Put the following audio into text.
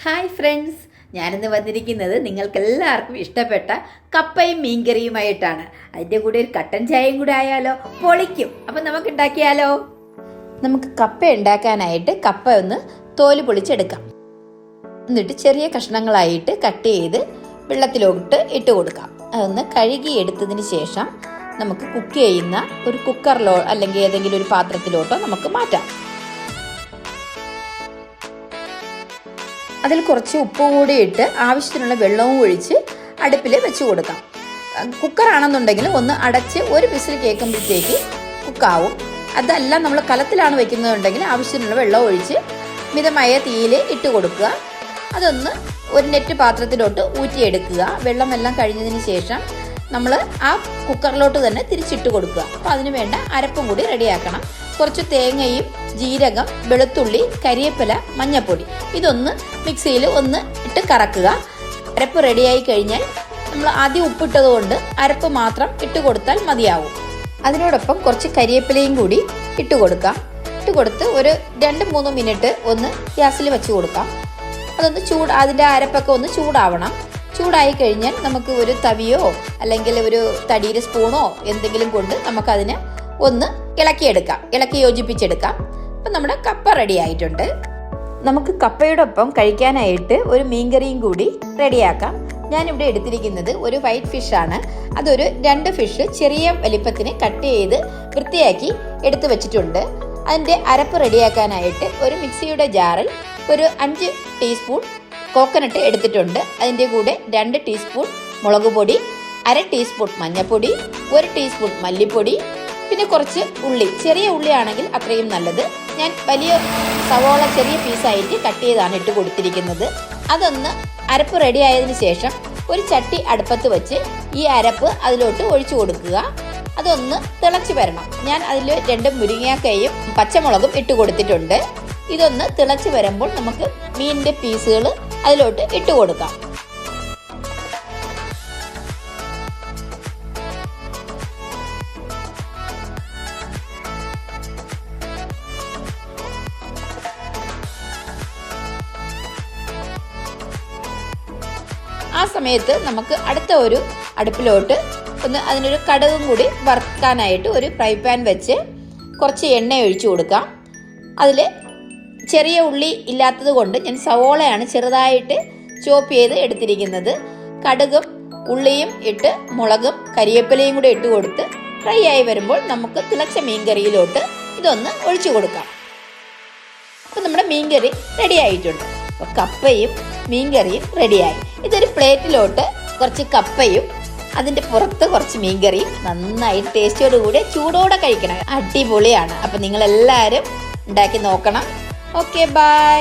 Hi friends, ഞാനിന്ന് വന്നിരിക്കുന്നത് നിങ്ങൾക്കെല്ലാവർക്കും ഇഷ്ടപ്പെട്ട കപ്പയും മീൻകറിയുമായിട്ടാണ്. അതിൻ്റെ കൂടെ ഒരു കട്ടൻ ചായയും കൂടെ ആയാലോ, പൊളിക്കും. അപ്പം നമുക്ക് ഉണ്ടാക്കിയാലോ. നമുക്ക് കപ്പ ഉണ്ടാക്കാനായിട്ട് കപ്പ ഒന്ന് തോല് പൊളിച്ചെടുക്കാം. എന്നിട്ട് ചെറിയ കഷ്ണങ്ങളായിട്ട് കട്ട് ചെയ്ത് വെള്ളത്തിലോട്ട് ഇട്ട് കൊടുക്കാം. അതൊന്ന് കഴുകി എടുത്തതിന് ശേഷം നമുക്ക് കുക്ക് ചെയ്യുന്ന ഒരു കുക്കറിലോ അല്ലെങ്കിൽ ഏതെങ്കിലും ഒരു പാത്രത്തിലോട്ടോ നമുക്ക് മാറ്റാം. അതിൽ കുറച്ച് ഉപ്പ് കൂടി ഇട്ട് ആവശ്യത്തിനുള്ള വെള്ളവും ഒഴിച്ച് അടുപ്പിൽ വെച്ച് കൊടുക്കാം. കുക്കറാണെന്നുണ്ടെങ്കിൽ ഒന്ന് അടച്ച് ഒരു വിസിൽ കേൾക്കുമ്പോഴത്തേക്ക് കുക്കാവും. അതല്ല നമ്മൾ കലത്തിലാണ് വെക്കുന്നതുണ്ടെങ്കിൽ ആവശ്യത്തിനുള്ള വെള്ളം ഒഴിച്ച് മിതമായ തീയിൽ ഇട്ട് കൊടുക്കുക. അതൊന്ന് ഒരു നെറ്റ് പാത്രത്തിലോട്ട് ഊറ്റിയെടുക്കുക. വെള്ളമെല്ലാം കഴിഞ്ഞതിന് ശേഷം നമ്മൾ ആ കുക്കറിലോട്ട് തന്നെ തിരിച്ചിട്ട് കൊടുക്കുക. അപ്പോൾ അതിന് വേണ്ട അരപ്പും കൂടി റെഡിയാക്കണം. കുറച്ച് തേങ്ങയും ജീരകം, വെളുത്തുള്ളി, കരിവേപ്പില, മഞ്ഞൾപ്പൊടി ഇതൊന്ന് മിക്സിയിൽ ഒന്ന് ഇട്ട് കറക്കുക. അരപ്പ് റെഡിയായി കഴിഞ്ഞാൽ നമ്മൾ ആദ്യം ഉപ്പിട്ടത് കൊണ്ട് അരപ്പ് മാത്രം ഇട്ട് കൊടുത്താൽ മതിയാവും. അതിനോടൊപ്പം കുറച്ച് കരിവേപ്പിലയും കൂടി ഇട്ട് കൊടുക്കാം. ഇട്ട് കൊടുത്ത് ഒരു 2-3 മിനിറ്റ് ഒന്ന് ഗ്യാസിൽ വെച്ച് കൊടുക്കാം. അതൊന്ന് അതിൻ്റെ അരപ്പൊക്കെ ഒന്ന് ചൂടാവണം. ചൂടായി കഴിഞ്ഞാൽ നമുക്ക് ഒരു തവിയോ അല്ലെങ്കിൽ ഒരു തടിയുടെ സ്പൂണോ എന്തെങ്കിലും കൊണ്ട് നമുക്കതിനെ ഒന്ന് ഇളക്കി യോജിപ്പിച്ചെടുക്കാം. അപ്പം നമ്മുടെ കപ്പ റെഡി ആയിട്ടുണ്ട്. നമുക്ക് കപ്പയോടൊപ്പം കഴിക്കാനായിട്ട് ഒരു മീൻകറിയും കൂടി റെഡിയാക്കാം. ഞാനിവിടെ എടുത്തിരിക്കുന്നത് ഒരു വൈറ്റ് ഫിഷാണ്. അതൊരു 2 ഫിഷ് ചെറിയ വലിപ്പത്തിന് കട്ട് ചെയ്ത് വൃത്തിയാക്കി എടുത്തു വെച്ചിട്ടുണ്ട്. അതിൻ്റെ അരപ്പ് റെഡിയാക്കാനായിട്ട് ഒരു മിക്സിയുടെ ജാറിൽ ഒരു 5 ടീസ്പൂൺ കോക്കനട്ട് എടുത്തിട്ടുണ്ട്. അതിൻ്റെ കൂടെ 2 ടീസ്പൂൺ മുളക് പൊടി, 1/2 ടീസ്പൂൺ മഞ്ഞൾപ്പൊടി, 1 ടീസ്പൂൺ മല്ലിപ്പൊടി, പിന്നെ കുറച്ച് ഉള്ളി. ചെറിയ ഉള്ളിയാണെങ്കിൽ അത്രയും നല്ലത്. ഞാൻ വലിയ സവോള ചെറിയ പീസായിട്ട് കട്ട് ചെയ്താണ് ഇട്ട് കൊടുത്തിരിക്കുന്നത്. അതൊന്ന് അരപ്പ് റെഡി ആയതിനു ശേഷം ഒരു ചട്ടി അടുപ്പത്ത് വെച്ച് ഈ അരപ്പ് അതിലോട്ട് ഒഴിച്ചു കൊടുക്കുക. അതൊന്ന് തിളച്ച് വരണം. ഞാൻ അതിൽ 2 മുരിങ്ങാക്കയും പച്ചമുളകും ഇട്ട് കൊടുത്തിട്ടുണ്ട്. ഇതൊന്ന് തിളച്ച് വരുമ്പോൾ നമുക്ക് മീനിൻ്റെ പീസുകൾ അതിലോട്ട് ഇട്ട് കൊടുക്കാം. ആ സമയത്ത് നമുക്ക് അടുത്ത ഒരു അടുപ്പിലോട്ട് ഒന്ന് അതിനൊരു കടുകും കൂടി വറുക്കാനായിട്ട് ഒരു ഫ്രൈ പാൻ വെച്ച് കുറച്ച് എണ്ണ ഒഴിച്ചു കൊടുക്കാം. അതിൽ ചെറിയ ഉള്ളി ഇല്ലാത്തത് കൊണ്ട് ഞാൻ സവോളയാണ് ചെറുതായിട്ട് ചോപ്പ് ചെയ്ത് എടുത്തിരിക്കുന്നത്. കടുകും ഉള്ളിയും ഇട്ട് മുളകും കരിവേപ്പിലയും കൂടി ഇട്ട് കൊടുത്ത് ഫ്രൈ ആയി വരുമ്പോൾ നമുക്ക് തിളച്ച മീൻകറിയിലോട്ട് ഇതൊന്ന് ഒഴിച്ചു കൊടുക്കാം. അപ്പോൾ നമ്മുടെ മീൻകറി റെഡി ആയിട്ടുണ്ട്. അപ്പോൾ കപ്പയും മീൻകറിയും റെഡിയായി. ഇതൊരു പ്ലേറ്റിലോട്ട് കുറച്ച് കപ്പയും അതിൻ്റെ പുറത്ത് കുറച്ച് മീൻകറിയും നന്നായി ടേസ്റ്റോടുകൂടി ചൂടോടെ കഴിക്കണം. അടിപൊളിയാണ്. അപ്പം നിങ്ങളെല്ലാവരും ഉണ്ടാക്കി നോക്കണം. Okay, by.